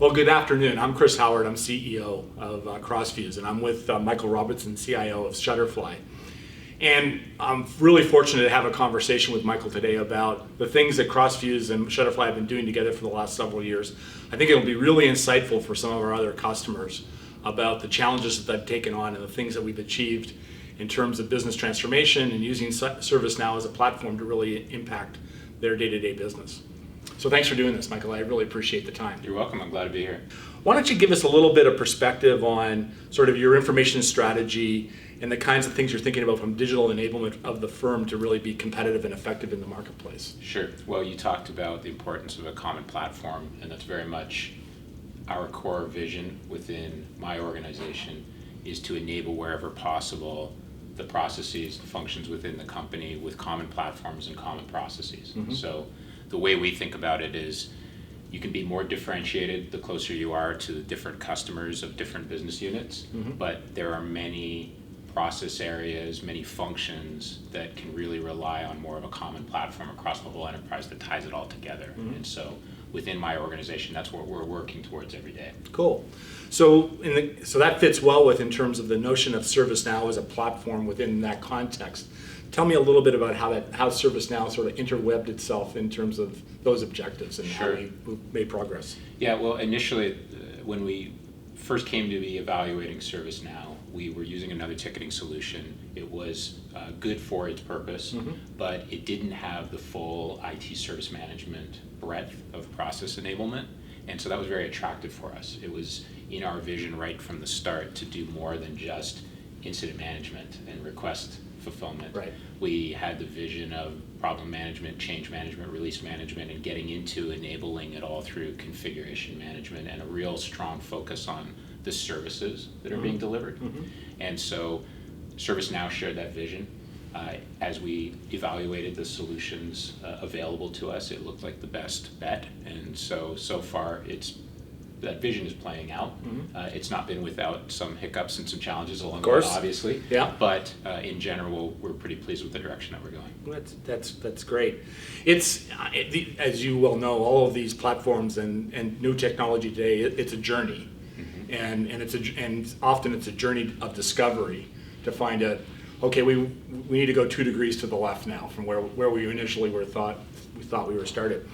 Well, good afternoon. I'm Chris Howard. I'm CEO of Crossfuze, and I'm with Michael Robertson, CIO of Shutterfly. And I'm really fortunate to have a conversation with Michael today about the things that Crossfuze and Shutterfly have been doing together for the last several years. I think it'll be really insightful for some of our other customers about the challenges that they've taken on and the things that we've achieved in terms of business transformation and using ServiceNow as a platform to really impact their day-to-day business. So thanks for doing this, Michael. I really appreciate the time. You're welcome. I'm glad to be here. Why don't you give us a little bit of perspective on sort of your information strategy and the kinds of things you're thinking about from digital enablement of the firm to really be competitive and effective in the marketplace? Sure. Well, you talked about the importance of a common platform, and that's very much our core vision within my organization, is to enable wherever possible the processes, the functions within the company with common platforms and common processes. Mm-hmm. So the way we think about it is you can be more differentiated the closer you are to the different customers of different business units, mm-hmm. but there are many process areas, many functions that can really rely on more of a common platform across the whole enterprise that ties it all together. Mm-hmm. And so within my organization, that's what we're working towards every day. Cool. So so that fits well with in terms of the notion of ServiceNow as a platform within that context. Tell me a little bit about how ServiceNow sort of interwebbed itself in terms of those objectives and Sure. how we made progress. Yeah, well, initially, when we first came to be evaluating ServiceNow, we were using another ticketing solution. It was good for its purpose, mm-hmm. but it didn't have the full IT service management breadth of process enablement, and so that was very attractive for us. It was in our vision right from the start to do more than just incident management and request fulfillment. Right. We had the vision of problem management, change management, release management, and getting into enabling it all through configuration management and a real strong focus on the services that are mm-hmm. being delivered. Mm-hmm. And so ServiceNow shared that vision. As we evaluated the solutions available to us, it looked like the best bet. And so far, that vision is playing out. Mm-hmm. It's not been without some hiccups and some challenges along the way, obviously. Yeah. But in general, we're pretty pleased with the direction that we're going. That's great. It's as you well know, all of these platforms and new technology today, it's a journey, mm-hmm. and often it's a journey of discovery to find out. Okay, we need to go 2 degrees to the left now from where we initially thought we were started.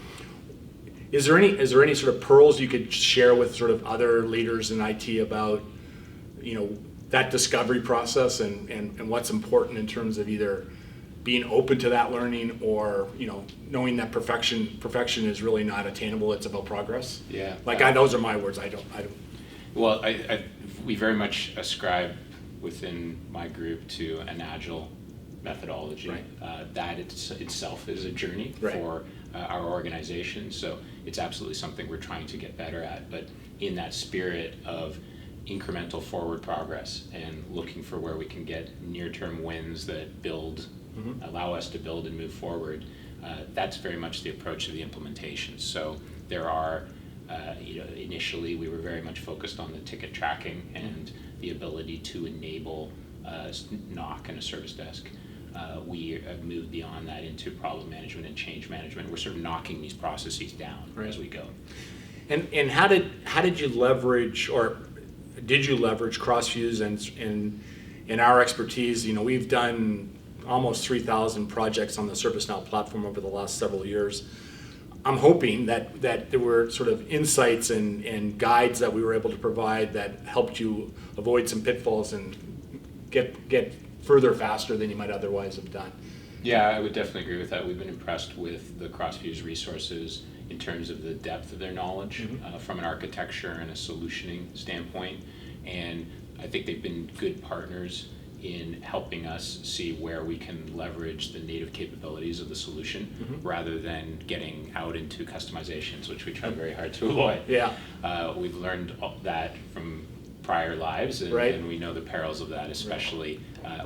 Is there any sort of pearls you could share with sort of other leaders in IT about, that discovery process and what's important in terms of either being open to that learning or, knowing that perfection is really not attainable, it's about progress? Yeah. Those are my words. I don't. Well, we very much ascribe within my group to an agile methodology. Right. That itself is a journey right. for our organization, so it's absolutely something we're trying to get better at, but in that spirit of incremental forward progress and looking for where we can get near-term wins that build, mm-hmm. allow us to build and move forward. That's very much the approach of the implementation. So there are, initially we were very much focused on the ticket tracking and the ability to enable NOC and a service desk. We have moved beyond that into problem management and change management. We're sort of knocking these processes down right. as we go. And how did you leverage, or did you leverage Crossfuze and our expertise? We've done almost 3,000 projects on the ServiceNow platform over the last several years. I'm hoping that there were sort of insights and guides that we were able to provide that helped you avoid some pitfalls and get further faster than you might otherwise have done. Yeah, I would definitely agree with that. We've been impressed with the Crossfuze resources in terms of the depth of their knowledge mm-hmm. From an architecture and a solutioning standpoint, and I think they've been good partners in helping us see where we can leverage the native capabilities of the solution mm-hmm. rather than getting out into customizations, which we try very hard to avoid. Yeah, we've learned that from prior lives, and, right. and we know the perils of that, especially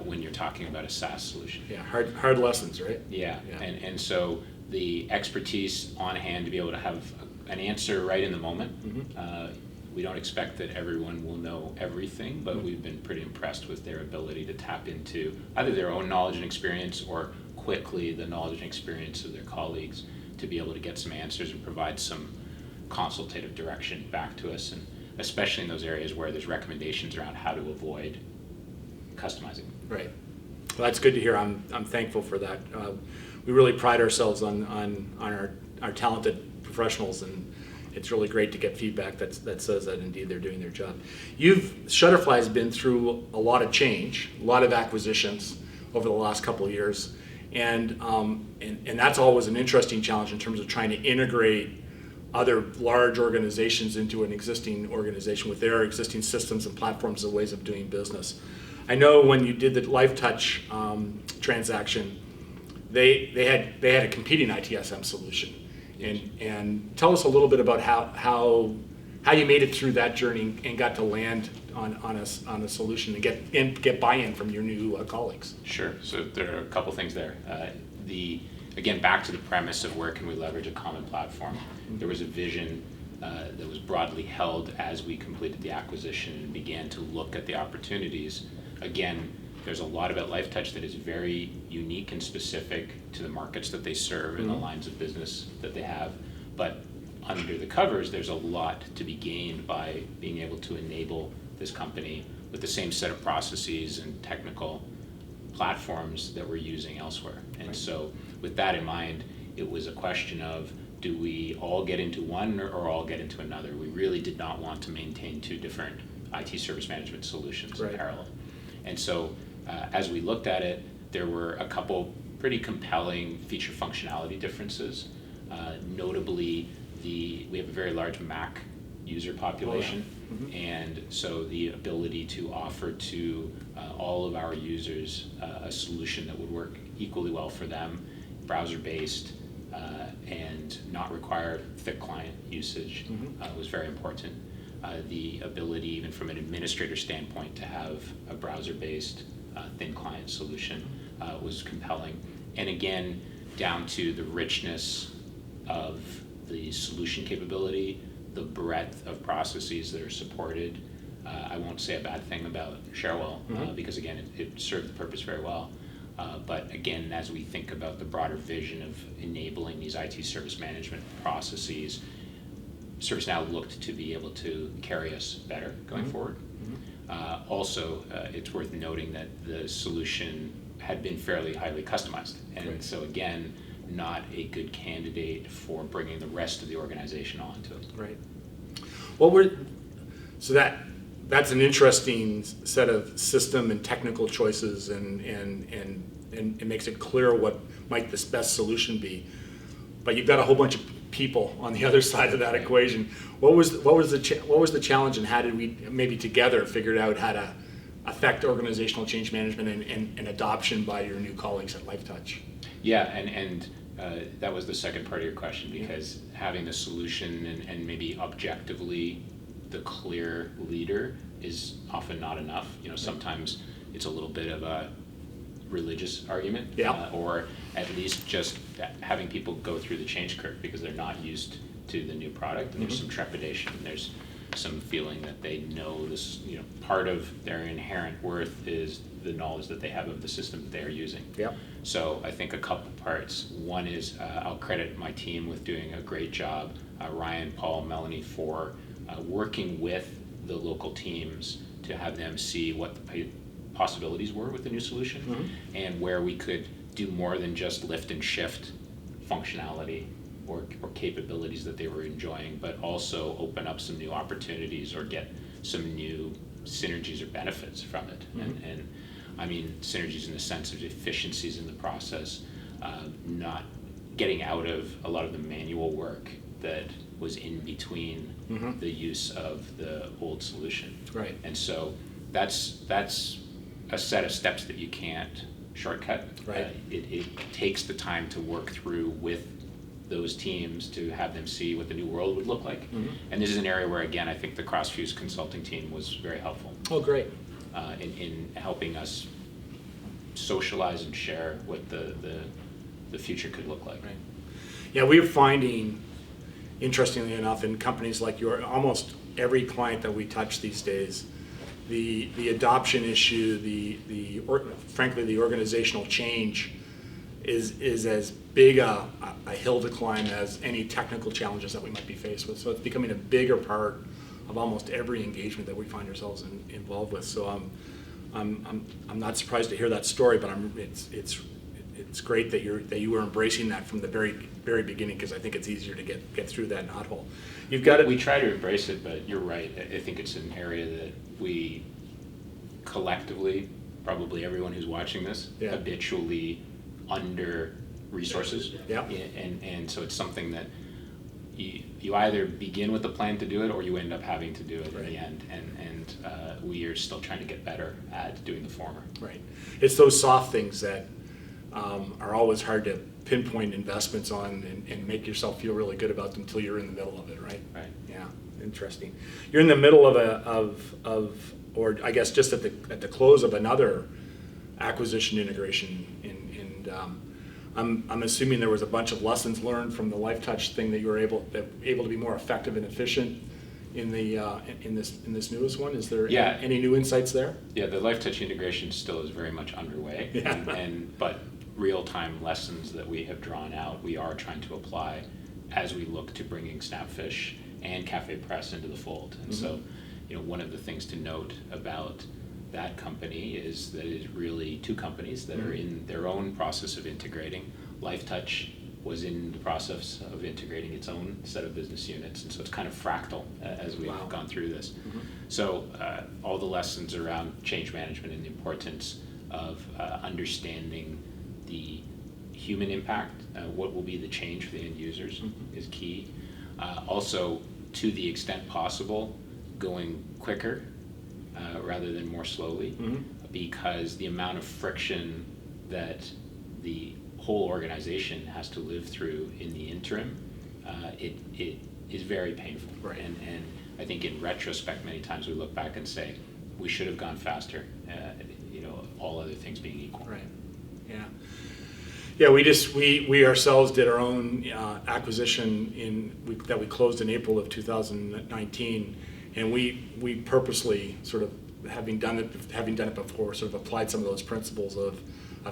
when you're talking about a SaaS solution. Yeah, hard lessons, right? Yeah. And so the expertise on hand to be able to have an answer right in the moment. Mm-hmm. We don't expect that everyone will know everything, but mm-hmm. we've been pretty impressed with their ability to tap into either their own knowledge and experience or quickly the knowledge and experience of their colleagues to be able to get some answers and provide some consultative direction back to us, and especially in those areas where there's recommendations around how to avoid customizing. Right. Well, that's good to hear. I'm thankful for that. We really pride ourselves on our talented professionals, and it's really great to get feedback that says that indeed they're doing their job. Shutterfly has been through a lot of change, a lot of acquisitions over the last couple of years, and that's always an interesting challenge in terms of trying to integrate other large organizations into an existing organization with their existing systems and platforms and ways of doing business. I know when you did the LifeTouch transaction, they had a competing ITSM solution, and tell us a little bit about how you made it through that journey and got to land on a solution and get buy-in from your new colleagues. Sure. So there are a couple things there. Again, back to the premise of where can we leverage a common platform. There was a vision that was broadly held as we completed the acquisition and began to look at the opportunities. Again, there's a lot about LifeTouch that is very unique and specific to the markets that they serve and the lines of business that they have. But under the covers, there's a lot to be gained by being able to enable this company with the same set of processes and technical platforms that we're using elsewhere. And so with that in mind, it was a question of, do we all get into one or all get into another? We really did not want to maintain two different IT service management solutions in parallel. And so as we looked at it, there were a couple pretty compelling feature functionality differences. Notably, we have a very large Mac user population, and so the ability to offer to all of our users a solution that would work equally well for them, browser-based, and not require thick client usage was very important. The ability, even from an administrator standpoint, to have a browser-based thin client solution was compelling. And again, down to the richness of the solution capability, the breadth of processes that are supported. I won't say a bad thing about Cherwell because again, it served the purpose very well. But again, as we think about the broader vision of enabling these IT service management processes, ServiceNow looked to be able to carry us better going forward. Also, it's worth noting that the solution had been fairly highly customized. And so again, not a good candidate for bringing the rest of the organization onto it. Right. So that's an interesting set of system and technical choices, and it makes it clear what might the best solution be. But you've got a whole bunch of people on the other side of that equation. What was the challenge, and how did we maybe together figure out how to affect organizational change management and adoption by your new colleagues at LifeTouch? Yeah, and that was the second part of your question, because having the solution and maybe objectively the clear leader is often not enough. Sometimes it's a little bit of a religious argument, or at least just having people go through the change curve because they're not used to the new product, and there's some trepidation, and there's some feeling that they know this. Part of their inherent worth is the knowledge that they have of the system that they are using. So I think a couple parts. One is I'll credit my team with doing a great job, Ryan, Paul, Melanie, for working with the local teams to have them see what the possibilities were with the new solution, and where we could do more than just lift and shift functionality or capabilities that they were enjoying, but also open up some new opportunities or get some new synergies or benefits from it. And I mean synergies in the sense of efficiencies in the process, not getting out of a lot of the manual work that was in between the use of the old solution. Right. And so that's a set of steps that you can't shortcut. Right. It takes the time to work through with those teams to have them see what the new world would look like. And this is an area where, again, I think the Crossfuze consulting team was very helpful. Oh, great. In helping us socialize and share what the future could look like. Right. Yeah, we're finding, interestingly enough, in companies like yours, almost every client that we touch these days, the adoption issue, frankly, the organizational change is as big a hill to climb as any technical challenges that we might be faced with. So it's becoming a bigger part of almost every engagement that we find ourselves involved with. So I'm not surprised to hear that story, but it's great that you were embracing that from the very beginning, because I think it's easier to get through that knothole. We try to embrace it, but you're right. I think it's an area that we collectively, probably everyone who's watching this, habitually under resources. Yeah. And so it's something that you either begin with a plan to do it, or you end up having to do it in the end. And we are still trying to get better at doing the former. Right. It's those soft things that are always hard to pinpoint investments on and make yourself feel really good about them until you're in the middle of it, right? Right. Yeah. Interesting. You're in the middle or I guess just at the close of another acquisition integration, and I'm assuming there was a bunch of lessons learned from the LifeTouch thing that you were able to be more effective and efficient in this newest one. Is there any new insights there? Yeah, the LifeTouch integration still is very much underway, but real-time lessons that we have drawn out, we are trying to apply as we look to bringing Snapfish and Cafe Press into the fold. And so, one of the things to note about that company is that it is really two companies that are in their own process of integrating. LifeTouch was in the process of integrating its own set of business units, and so it's kind of fractal as we've gone through this. So all the lessons around change management and the importance of understanding the human impact, what will be the change for the end users is key. Also, to the extent possible, going quicker rather than more slowly, because the amount of friction that the whole organization has to live through in the interim, it is very painful. Right. And I think in retrospect, many times we look back and say, we should have gone faster, all other things being equal. Right. Yeah. Yeah, we ourselves did our own acquisition that we closed in April of 2019, and we purposely, sort of having done it before, sort of applied some of those principles of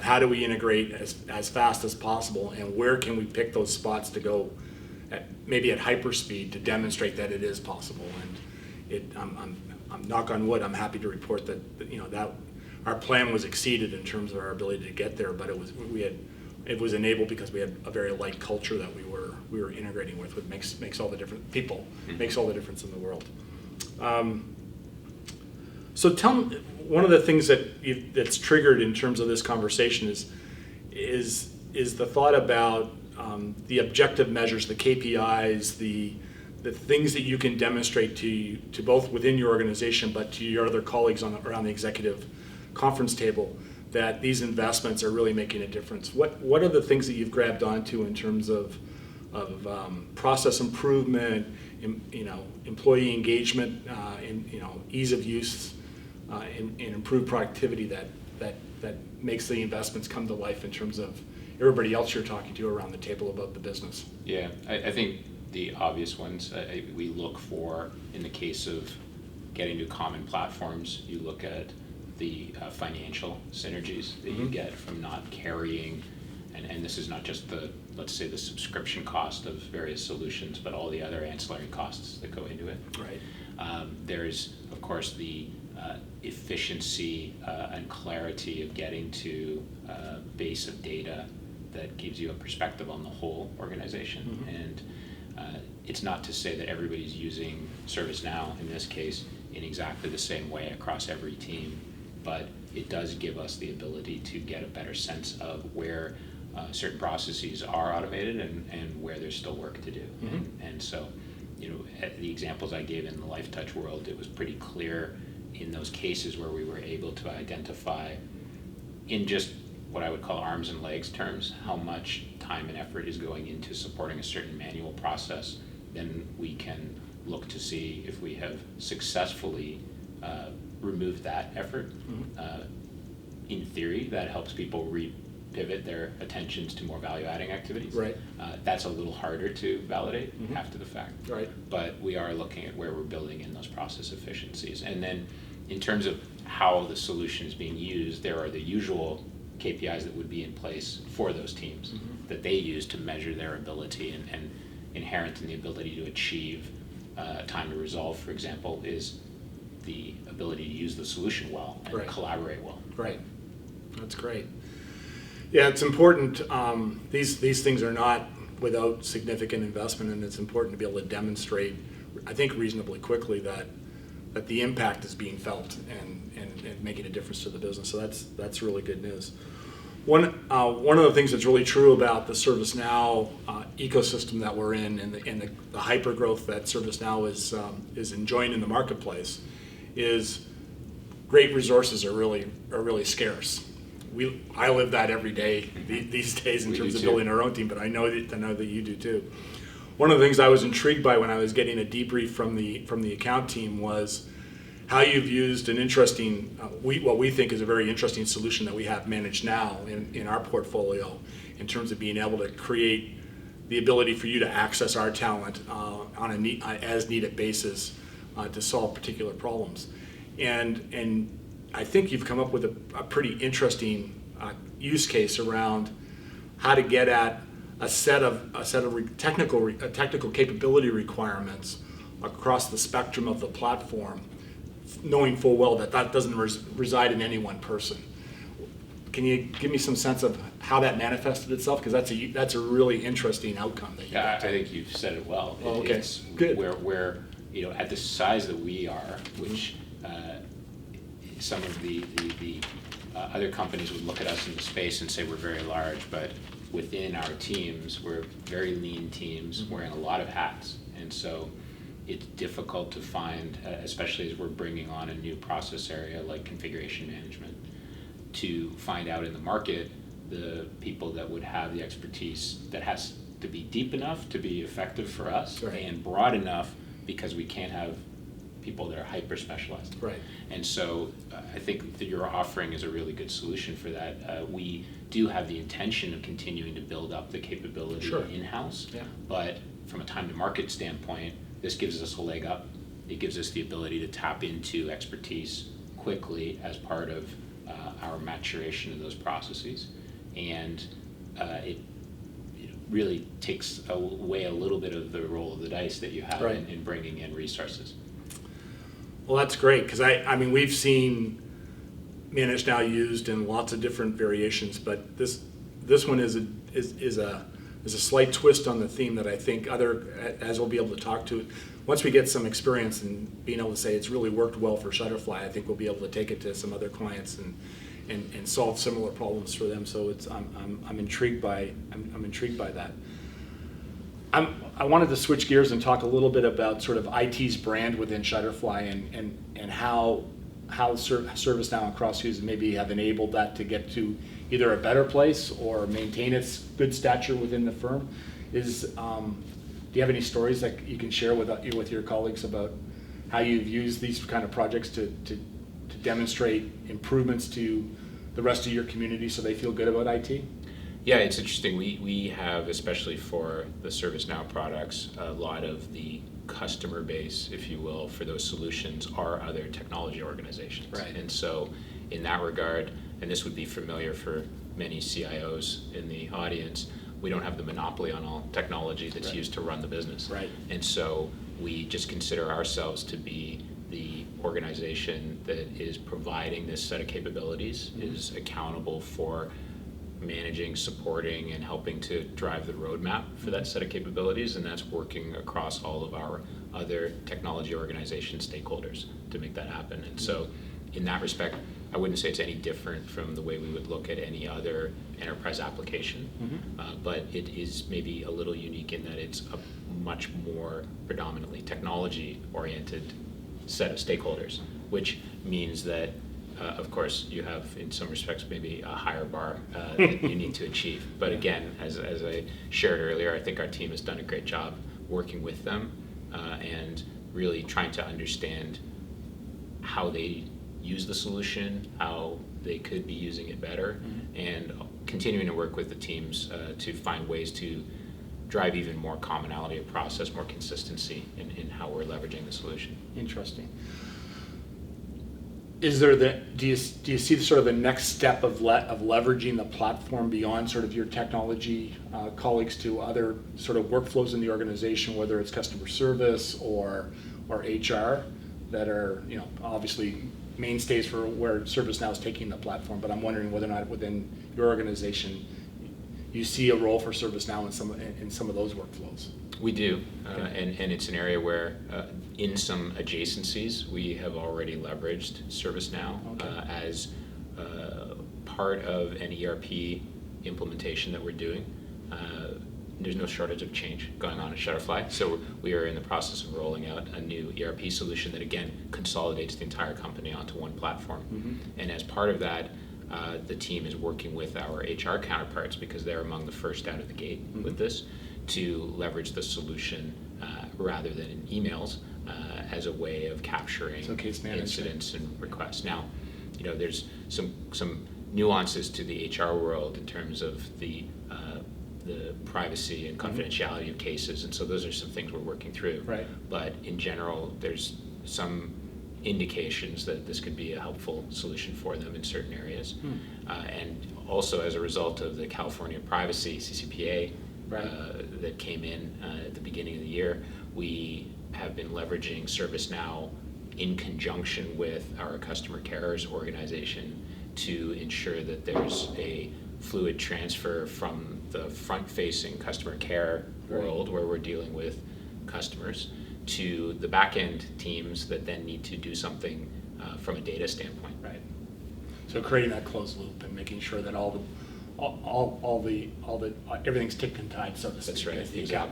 how do we integrate as fast as possible, and where can we pick those spots to go maybe at hyperspeed to demonstrate that it is possible. And I'm knock on wood, I'm happy to report that our plan was exceeded in terms of our ability to get there, but it was enabled because we had a very light culture that we were integrating with, which makes all the different people, makes all the difference in the world. So tell me, one of the things that's triggered in terms of this conversation is the thought about the objective measures, the KPIs, the things that you can demonstrate to both within your organization, but to your other colleagues around the executive conference table, that these investments are really making a difference. What are the things that you've grabbed onto in terms of process improvement, employee engagement, and ease of use, and improved productivity that makes the investments come to life in terms of everybody else you're talking to around the table about the business? Yeah, I think the obvious ones we look for in the case of getting to common platforms. You look at the financial synergies that you get from not carrying, and this is not just let's say the subscription cost of various solutions, but all the other ancillary costs that go into it. Right. There's, of course, the efficiency and clarity of getting to a base of data that gives you a perspective on the whole organization. And it's not to say that everybody's using ServiceNow, in this case, in exactly the same way across every team, but it does give us the ability to get a better sense of where certain processes are automated and where there's still work to do. And so, the examples I gave in the LifeTouch world, it was pretty clear in those cases where we were able to identify, in just what I would call arms and legs terms, how much time and effort is going into supporting a certain manual process. Then we can look to see if we have successfully removed that effort. In theory, that helps people pivot their attentions to more value-adding activities. Right. That's a little harder to validate after the fact. Right. But we are looking at where we're building in those process efficiencies. And then in terms of how the solution is being used, there are the usual KPIs that would be in place for those teams that they use to measure their ability, and inherent in the ability to achieve time to resolve, for example, is the ability to use the solution well and collaborate well. Right. That's great. Yeah, it's important. These things are not without significant investment, and it's important to be able to demonstrate, I think, reasonably quickly that the impact is being felt and making a difference to the business. So that's really good news. One of the things that's really true about the ServiceNow ecosystem that we're in, and the hyper growth that ServiceNow is enjoying in the marketplace, is great resources are really scarce. I live that every day these days in terms of building our own team, but I know that you do too. One of the things I was intrigued by when I was getting a debrief from the account team was how you've used an interesting, what we think is a very interesting solution that we have managed now in our portfolio, in terms of being able to create the ability for you to access our talent on a as needed basis to solve particular problems. And I think you've come up with a pretty interesting use case around how to get at a set of technical capability requirements across the spectrum of the platform, knowing full well that doesn't reside in any one person. Can you give me some sense of how that manifested itself? Because that's a really interesting outcome that you got. I think you've said it well. Okay, it's good. Where at the size that we are, which some of the other companies would look at us in the space and say we're very large, but within our teams, we're very lean teams wearing a lot of hats. And so it's difficult to find, especially as we're bringing on a new process area like configuration management, to find out in the market the people that would have the expertise that has to be deep enough to be effective for us, and broad enough because we can't have people that are hyper specialized. Right. And so I think that your offering is a really good solution for that. We do have the intention of continuing to build up the capability in-house, but from a time to market standpoint, this gives us a leg up. It gives us the ability to tap into expertise quickly as part of our maturation of those processes, and it really takes away a little bit of the roll of the dice that you have in bringing in resources. Well, that's great, because I mean we've seen Managed Now used in lots of different variations, but this one is a slight twist on the theme that I think as we'll be able to talk to it. Once we get some experience in being able to say it's really worked well for Shutterfly, I think we'll be able to take it to some other clients and solve similar problems for them. So I'm intrigued by that. I wanted to switch gears and talk a little bit about sort of IT's brand within Shutterfly and how ServiceNow and Crossfuze maybe have enabled that to get to either a better place or maintain its good stature within the firm. Do you have any stories that you can share with your colleagues about how you've used these kind of projects to demonstrate improvements to the rest of your community so they feel good about IT? Yeah, it's interesting. We have, especially for the ServiceNow products, a lot of the customer base, if you will, for those solutions are other technology organizations. Right. And so in that regard, and this would be familiar for many CIOs in the audience, we don't have the monopoly on all technology that's used to run the business. Right. And so we just consider ourselves to be the organization that is providing this set of capabilities, is accountable for managing, supporting, and helping to drive the roadmap for that set of capabilities, and that's working across all of our other technology organization stakeholders to make that happen. And so in that respect, I wouldn't say it's any different from the way we would look at any other enterprise application, but it is maybe a little unique in that it's a much more predominantly technology-oriented set of stakeholders, which means that of course, you have, in some respects, maybe a higher bar that you need to achieve. But again, as I shared earlier, I think our team has done a great job working with them and really trying to understand how they use the solution, how they could be using it better, and continuing to work with the teams to find ways to drive even more commonality of process, more consistency in how we're leveraging the solution. Interesting. do you see sort of the next step of leveraging the platform beyond sort of your technology colleagues to other sort of workflows in the organization, whether it's customer service or HR, that are, you know, obviously mainstays for where ServiceNow is taking the platform, but I'm wondering whether or not within your organization you see a role for ServiceNow in some of those workflows. We do, and it's an area where in some adjacencies we have already leveraged ServiceNow as part of an ERP implementation that we're doing. There's no shortage of change going on at Shutterfly, so we are in the process of rolling out a new ERP solution that again consolidates the entire company onto one platform. And as part of that, the team is working with our HR counterparts, because they're among the first out of the gate with this, to leverage the solution rather than in emails as a way of capturing incidents and requests. Now, you know, there's some nuances to the HR world in terms of the privacy and confidentiality of cases, and so those are some things we're working through. Right. But in general, there's some indications that this could be a helpful solution for them in certain areas. And also as a result of the California Privacy CCPA that came in at the beginning of the year, we have been leveraging ServiceNow in conjunction with our customer cares organization to ensure that there's a fluid transfer from the front-facing customer care world, where we're dealing with customers, to the back-end teams that then need to do something from a data standpoint. Right. So creating that closed loop and making sure that everything's ticked and tied, so to speak. That's right.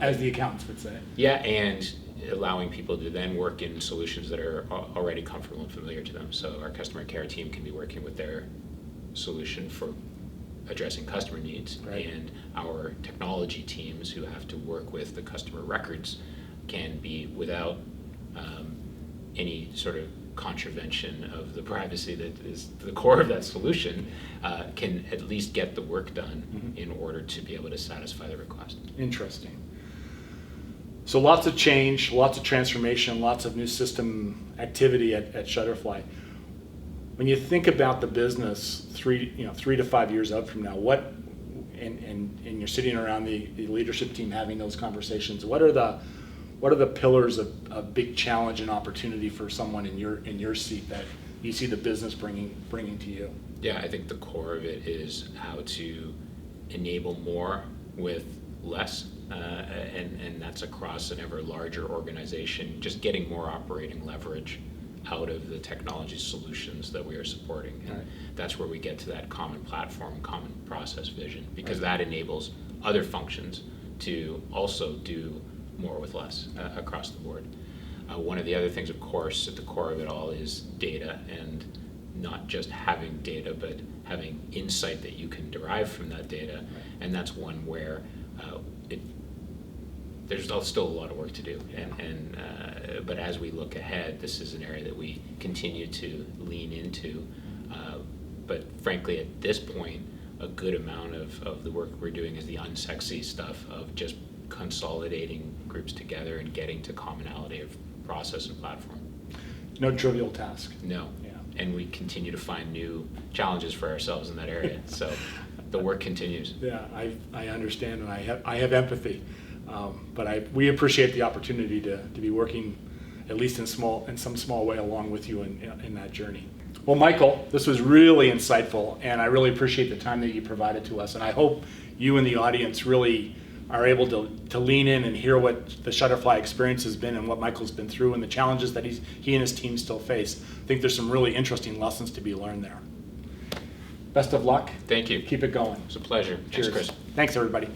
As the accountants would say. Yeah, and allowing people to then work in solutions that are already comfortable and familiar to them. So our customer care team can be working with their solution for addressing customer needs, and our technology teams who have to work with the customer records can be, without any sort of contravention of the privacy that is the core of that solution, can at least get the work done in order to be able to satisfy the request. Interesting. So lots of change, lots of transformation, lots of new system activity at Shutterfly. When you think about the business 3 to 5 years out from now, and you're sitting around the leadership team having those conversations, what are the pillars of big challenge and opportunity for someone in your seat that you see the business bringing to you? Yeah, I think the core of it is how to enable more with less, and that's across an ever larger organization, just getting more operating leverage out of the technology solutions that we are supporting. And that's where we get to that common platform, common process vision, because that enables other functions to also do more with less across the board. One of the other things, of course, at the core of it all is data, and not just having data, but having insight that you can derive from that data. And that's one where there's still a lot of work to do. But as we look ahead, this is an area that we continue to lean into. But frankly, at this point, a good amount of the work we're doing is the unsexy stuff of just consolidating groups together and getting to commonality of process and platform. No trivial task. No. Yeah. And we continue to find new challenges for ourselves in that area. So the work continues. Yeah, I understand, and I have empathy. But we appreciate the opportunity to be working, at least in some small way, along with you in that journey. Well, Michael, this was really insightful, and I really appreciate the time that you provided to us. And I hope you and the audience really are able to lean in and hear what the Shutterfly experience has been and what Michael's been through and the challenges that he and his team still face. I think there's some really interesting lessons to be learned there. Best of luck. Thank you. Keep it going. It's a pleasure. Cheers. Thanks, Chris. Thanks, everybody.